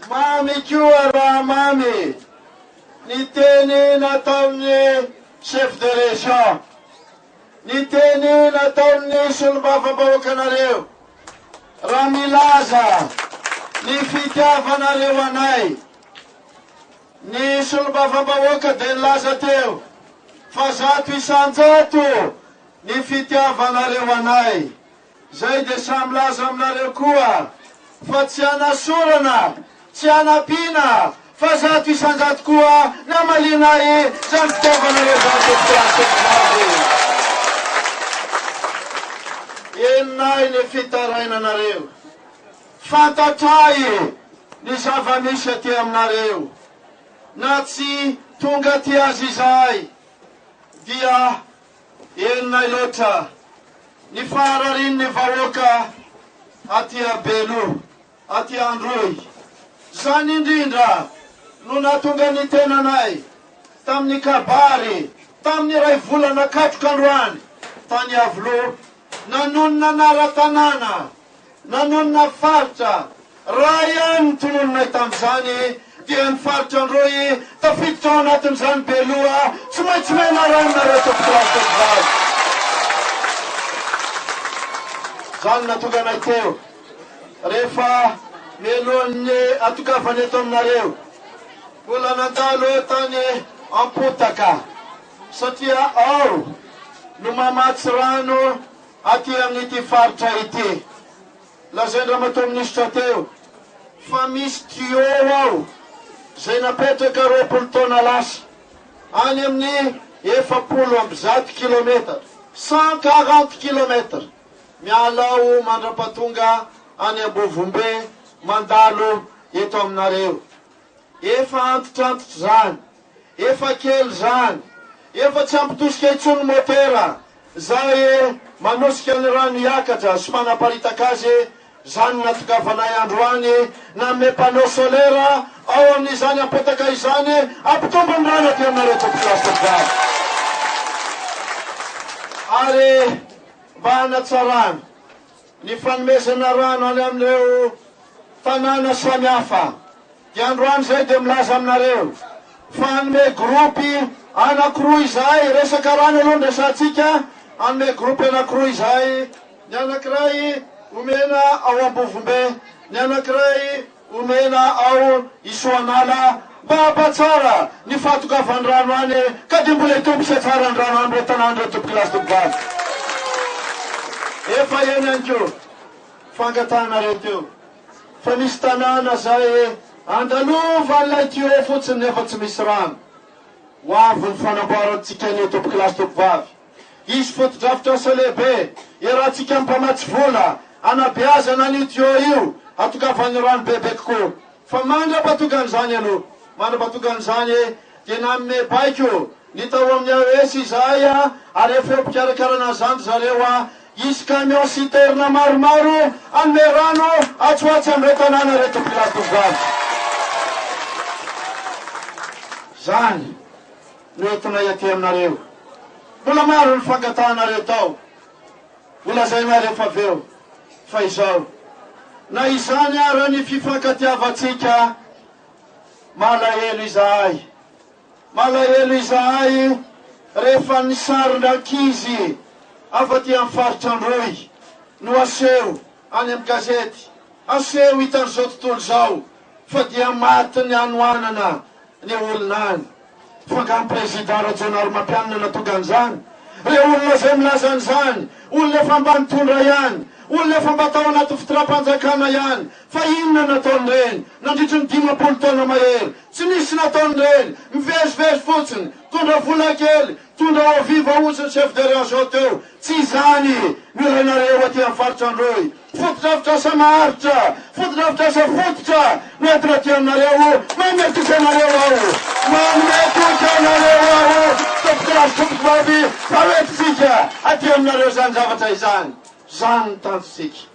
Mamy koa raha mamy. Ny teny nataon'ny chef de région. Ny teny nataon'ny solombavambahoaka anareo. Raha milaza ny fitiavanareo anay. Ny solombavambahoaka dia nilaza teo fa 100 isan-jato ny fitiavanareo anay. Zay dia samy laza aminareo koa fa tsy anasorana, tsy anampiana fa 100 isan-jato koa namalinay zany fitiavanareo zany. Enonay ny fitarainanareo. Fantatray ny zava-misy aty aminareo. Na tsy tonga ty azy izay dia enonay loatra ny fararin'ny vahoaka aty Abelo, aty Androy. Zany indrindra no natonga ny tenanay tamin'ny kabary, tamin'ny ray volana katrok'androany tany Avilo. Nanonona nara-tanàna, nanonona faritra, raha ihany tonononay tamin'izany dia ny faritra Androy tafiditra ao anatin'izany Beloa, tsy maintsy menaranonareo tompokrastovavy. Zany natonga anay teo rehefa melohan'ny atokavany eto aminareo. Mbola nandalo tany Ampotaka satria ao no mamatsy rano aty amin'ity faritra ity. Lazaindra matoministra teo fa misy tuyau ao zay napetraka 20 taona lasa any amin'ny 100 kilometatra, 140 kilometatra mialao mandrapatonga any Ambovombe mandalo eto aminareo. Efa antitrantotra zany, efa kely zany, efa tsy ampitosika intsony motera. Zay manosika ny rano iakatra sy manaparitaka azy. Zany natokavanay androany na me-panneau solaire ao amin'izany Ampotaka izany ampitombo ny rano aty aminareo tompokrastovavy. Ary mba hanatsarana ny fanomezana rano any amin'ireo tanàna samihafa dia androany zay dia milaza aminareo fanome gropy anakiroa izay resaka rano aloha ndrasantsika. Anome gropy anakiroa izay, ny anakiray omena ao Ambovombe, ny anakiray omena ao Isoanala, mba hampatsara ny fatokavan'ny rano any ka dia mbola itombisa tsara ny rano amire tanàn'ireo tompokrastovavy. Efa eny any ko fangatanareo teo fa misy tanàna zay andalova an'ilay tuyau fotsiny nefa tsy misy rano. Ho avy ny fanamboarantsika ny tompokrastovavy. Izy fotodrafitra asa lehibe iarahantsika mpamatsy vola anabeazana ny tuyau io atokavan'ny rano bebe kokoa. Fa mandrapatogan'izany aloha, mandrapatogan'izany dia nanome baiko ny tao amin'ny AES izay ary efa eo mpikarakarana zany zareo isy camion citerne maromaro anome rano atsoatsy amin'ireo tanàna reto tompokrastovavy. Zany no entinay aty aminareo. Mbola maro ny fangatanareo tao, mbola zay mary efa aveo fa izao na izany ara ny fifankatiavatsika malahelo izahay. Malahelo izahay rehefa ny sarin-drakizy afaty amin'ny faritra Androy no aseho any amin'ny gazety, aseho hitan'izao tontolo zao fa dia maty ny anoanana ny olona any. Fanga'ny président rajonary mampianina natonga an'izany. Reo olona zay milaza an'izany, olona efa mba nitondra ihany, olona efa mba tao anaty fitram-panjakana ihany. Fa inona nataony reny? Nandritry ny 50 taona mahery tsy nisy nataony reny. Mivezivezy fotsiny, tondra vola kely, tondra viva ozy chef de région teo. Tsy zany milainareo aty amin'ny faritra Androy. Fotodrafitra asa maharitra, fotodrafitra asa fototra no entina aty aminareo, mametrika anareo ao, mametrika anareo ao tompokrastovavy fametitsika aty aminareo zany zavatra izany. Zany ny tanjonsika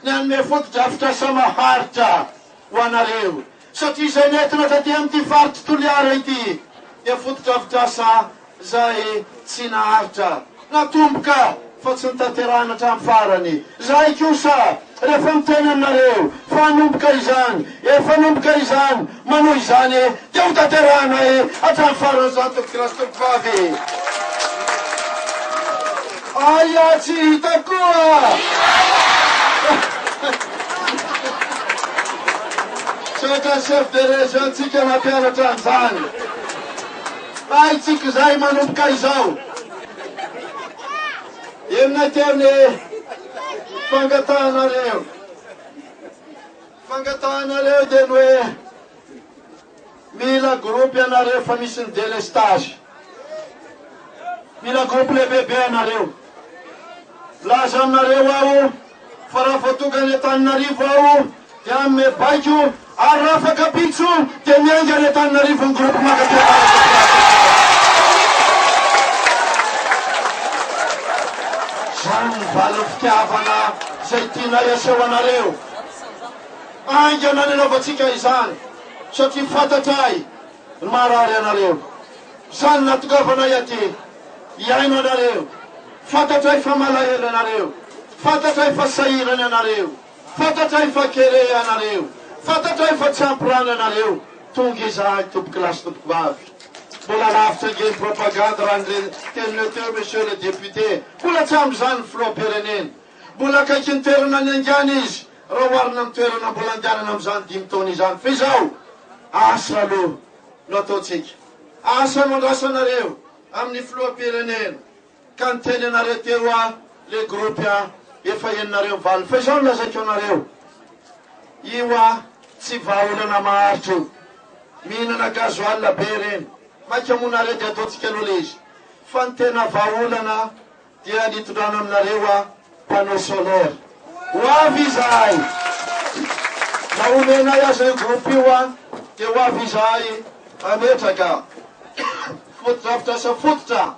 ny anome fotodrafitra asa maharitra ho anareo satria zay nentina taty amin'ity faritra Toliara ity dia fotodrafitra asa zay tsy naharitra natomboka fa tsy nitaterana hatramin'ny farany. Zay kosa rehefa miteny aminareo fa nomboka izany efa nomboka izany manohy izany dia ho tanterahana hatramin'ny faran'izany tompokirasy tompovavy. Aya tsy hita koa saka chef de région tsika mampianatra an'izany aitsika zay manomboka izao enina teny fangatahanareo dia ny hoe mila groupe anareo fa misy ny délestage mila groupe lehibe anareo laza aminareo aho fa raha voatonga ny Antananarivo aho dia amin'ny baiko ary raha afaka pitso dia miainga ny Antananarivo ny groupe zany valy fitiavana zay tiana iaseho anareo aingana ny anaovantsika izany satria fantatray ny marary anareo zany natokavana aty iaino anareo fantatray fa malahelo anareo fantatray fa sahirany anareo fantatray fa kere anareo fantatray fa tsy ampirany anareo tonga izahay tompokilasy tompokovavy mbola lavitra ngeny propagande raha teniny teo monsieur le député mbola tsy am'izany filoam-pirenena mbola akaiky ny toerana ny angany izy raha oharina amin'ny toerana mbola andehanana am'izany 5 taona izany fa izao asa aloha no ataotsika asa mandrasanareo amin'ny filoam-pirenena ka ny teny anareo teo le groupe efa eninareo mivaly fa izao no lazaiko anareo io tsy vahaolana maharitro mihinana gazoal be reny maika monareo dia ataotsika aloha izy fa ny tena vahaolana dia nitondrana aminareo panneau solaire ho avy izahay na omenay azy io groupe io dia ho avy izahay ametraka fotodrafitrasa fototra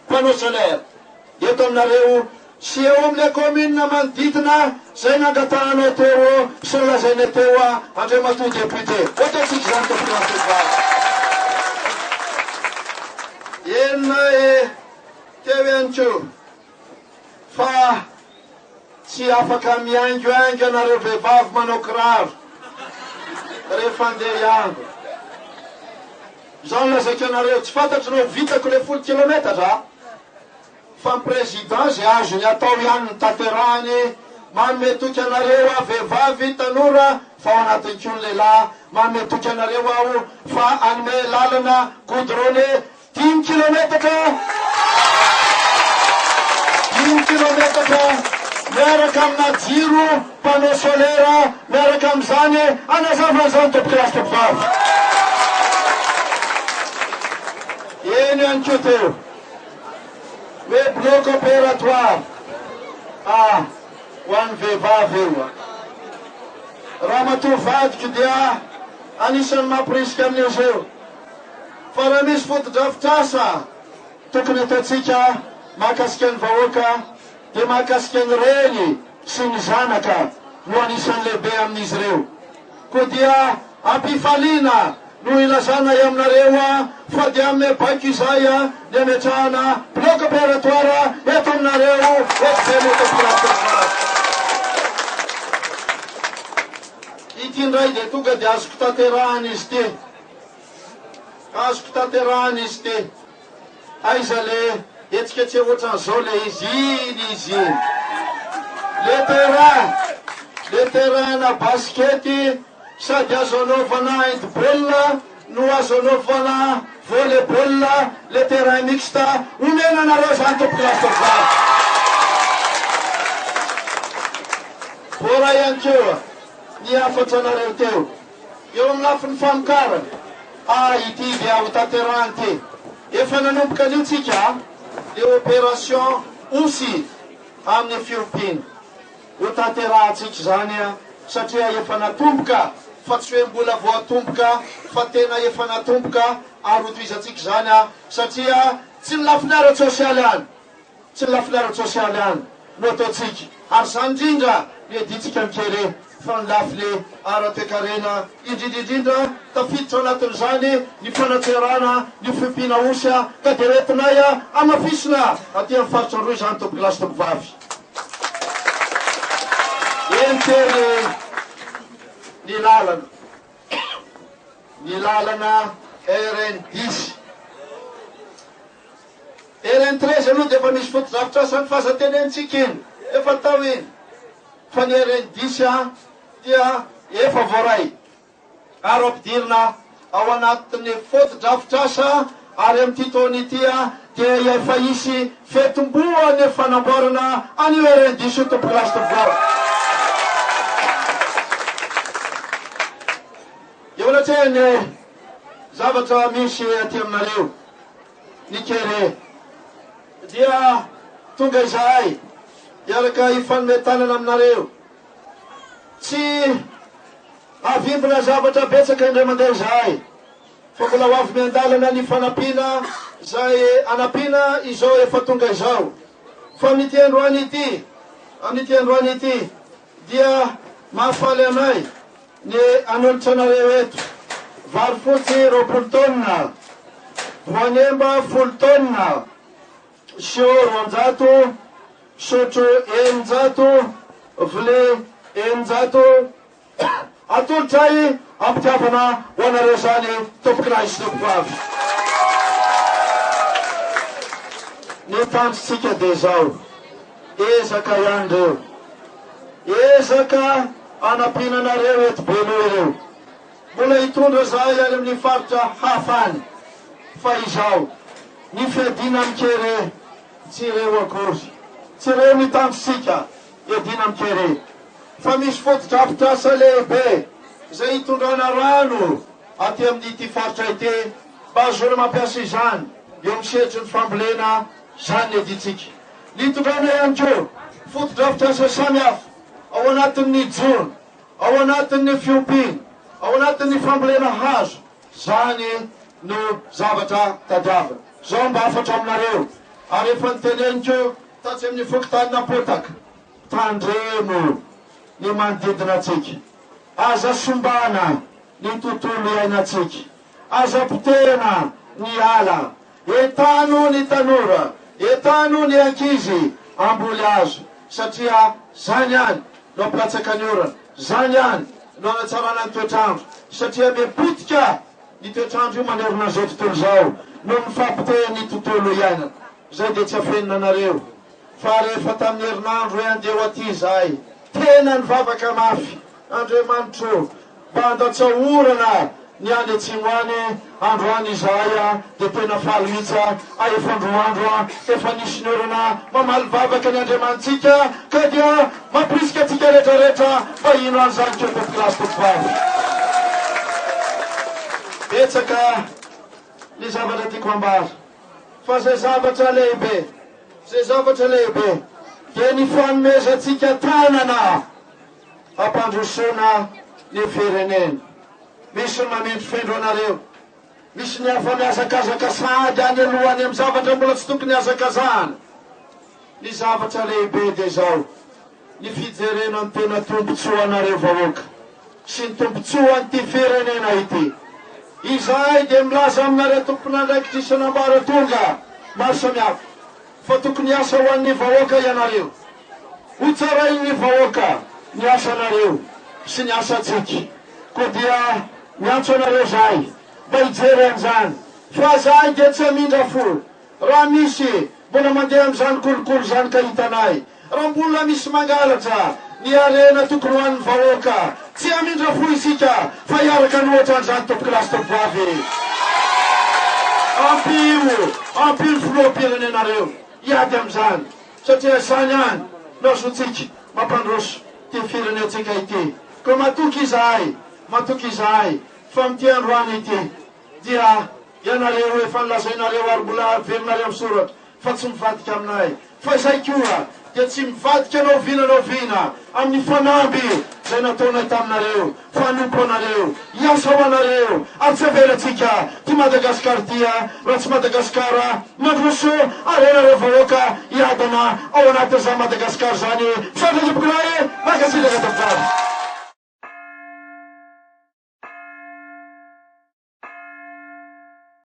panneau solaire eto aminareo sy eo amin'le commune manodidina zay nangatahanao teo sy nolazaina teo Andriamatoa député otatsika zany tompokilasy enina teo ihany ko fa tsy afaka miaingoaingo anareo vehivavy manao kiraro rehefa andeha iango zao nolazaiko anareo tsy fantatrinao vitako le 10 kilometra za fa ny président zay azony atao ihany ny tanterahany manome toky anareo vehivavy tanora fa ao anatin'ny kony lehilahy manome toky anareo aho fa anome lalana goudronné 10 kilometatra 10 kilometatra miaraka amina jiro panneau solaire miaraka am'izany anazava an'izany tompokilasy tompovavy eny ihany ko teo hoe bloc opératoire ho an'ny vehivavy eo raha matoa vadiko dia anisan'ny mampirisika amin'izy eo fa raha misy fotodrafitrasa tokony ataotsika mahakasika ny vahoaka dia mahakasika ny reny sy ny zanaka no anisan'ny lehibe amin'izy ireo ko dia ampifaliana no ilazana aminareo fa dia amin'ny baiko izay ny ametrahana bloc opératoire eto aminareo ity ndray dia tonga dia azoko tanterahana izy ty azoko tanterahana izy ty aiza le etsika tsy ohatran'izao le izy le terrain na baskety sady azo anaovana handball no azo anaovana volleyball le terrain mixte omena anareo zany tompokilasy tompovavy vora ihany keo niafatra anareo teo eo amin'ny lafin'ny famokarana ity dia ho tanterahany ty efa nanomboka anio tsika le opération aussi amin'ny fiompiana ho tanterahantsika zany satria efa natomboka fa tsy hoe mbola voatomboka fa tena efa natomboka ary hotoizantsika zany satria tsy ny lafiny ara-tsosialy any tsy ny lafiny ara-tsosialy any no ataotsika ary zany indrindra ny editsika mikere fa ny lafiny ara-toekarena indrindrindrindra tafiditra anatin'izany ny fanatserana ny fiompiana osy ka dia retinay amafisina aty amin'ny faritra roy zany tompokilasy tompovavy eny kely ny lalana RN10 RN13 aloha dia efa misy foto-drafitr'asa ny fahazatenentsika iny efa tao iny fa ny RN10 dia efa voaray ary ampidirina ao anatin'ny foto-drafitr'asa ary amin'ity taona ity dia efa isy fetim-boa ny fanamboarana an'io RN10 tompolasy tovao. Eo anatrehany zavatra misy aty aminareo ny kere dia tonga izahay iaraka ifanometanana aminareo tsy avimbina zavatra betsaka indray mandeha izahay fa mbola ho avy miandalana ny fanampiana zay anampiana izao efa tonga izao fa amin'ity androany ity dia mahafaly anay ny anolotra anareo eto vary fotsy 20 taonina voanemba 10 taonina sio 200 sotro 100 vile 100 atolotray ampitiavana ho anareo zany tompokinahy sy tompokavy. Ny tandrotsika dia zao ezaka ihany reo ezaka anampiananareo eto beloha ireo mbola hitondra zahay ary amin'ny faritra hafany fa izao ny fiadina mikere tsy reo akory tsy reo ny tandrotsika iadina mikere fa misy foto-drafitr'asa lehibe zay hitondrana rano aty amin'ity faritra ity mba azona mampiasa izany eo misetry ny fambolena zany ny aditsika ny hitondrana ihany ko foto-drafitr'asa samy hafa ao anatin'ny jona ao anatin'ny fiompiana ao anatin'ny fambolena hazo zany no zavatra tadiavina zao mba afatra aminareo ary efa niteneniko tatsy amin'ny fokotany napotaka tandremo ny manodidina atsika aza sombana ny tontolo iainatsika aza potena ny ala etano ny tanora etano ny ankizy amboly azo satria zany any no ampilatsaka ny orana zany any no anatsarana ny toetrandro satria mipotika ny toetrandro io manerina zao tontolo zao no mifampite ny tontolo iainana zay dia tsy afenina anareo fa rehefa tamin'ny herinandro andeo aty zahay tena ny vavaka mafy Andriamanitro mba andatsaorana ny any atsimoany androany izahay dia tena faly mihitsy efa androandro efa nisy ny orana mamaly vavaka ny Andriamanitsika ka dia mampirisika atsika rehetrarehetra mba ino any zany keo tompoklasy tompokavy. Betsaka ny zavatra tiako ambara fa zay zavatra lehibe dia ny fanomezantsika tanana ampandrosoana ny firenena misy ny mamindro fendro anareo misy ny afa miazakazaka sady any alohany amin'ny zavatra mbola tsy tokony azakazana ny zavatra lehibe dia zao ny fijerena ny tena tombontsoa anareo vahoaka sy ny tombontsoa an'ity firenena ity izahay dia milaza aminareo tompon'andraikitra isanambara tonga maro samihafa fa tokony asa ho an'ny vahoaka ianareo ho tsarain'ny vahoaka ny asanareo sy ny asantsika ko dia miantso anareo zahay mba hijery an'izany fa zahay dia tsy hamindra fo raha misy mbola mandeha amin'izany kolokolo zany ka hitanay raha mbola misy mangalatra ny arena tokony ho an'ny vahoaka tsy hamindra fo isika fa hiaraka ny ohatra an'izany tompokilasy tompokavy ampio filoham-pirenenareo iady amin'izany satria zany any no azotsika mampandroso ty firenentsika ity ko matoky izahay fa mity androany ity dia ianareo efa nilazainareo ary mbola verinareo amin'ny soratra fa tsy mivadika aminay fa izay koa dia tsy mivadika naovinanaovina amin'ny fanamby zay nataonay taminareo fanompo anareo iasa ho anareo ary tsy avelatsika ty Madagasikara tia raha tsy Madagasikara mandroso ary anareo vahoaka iadana ao anatin'izany Madagasikara zany misaotra tompokinahy makasitraka tompokavy.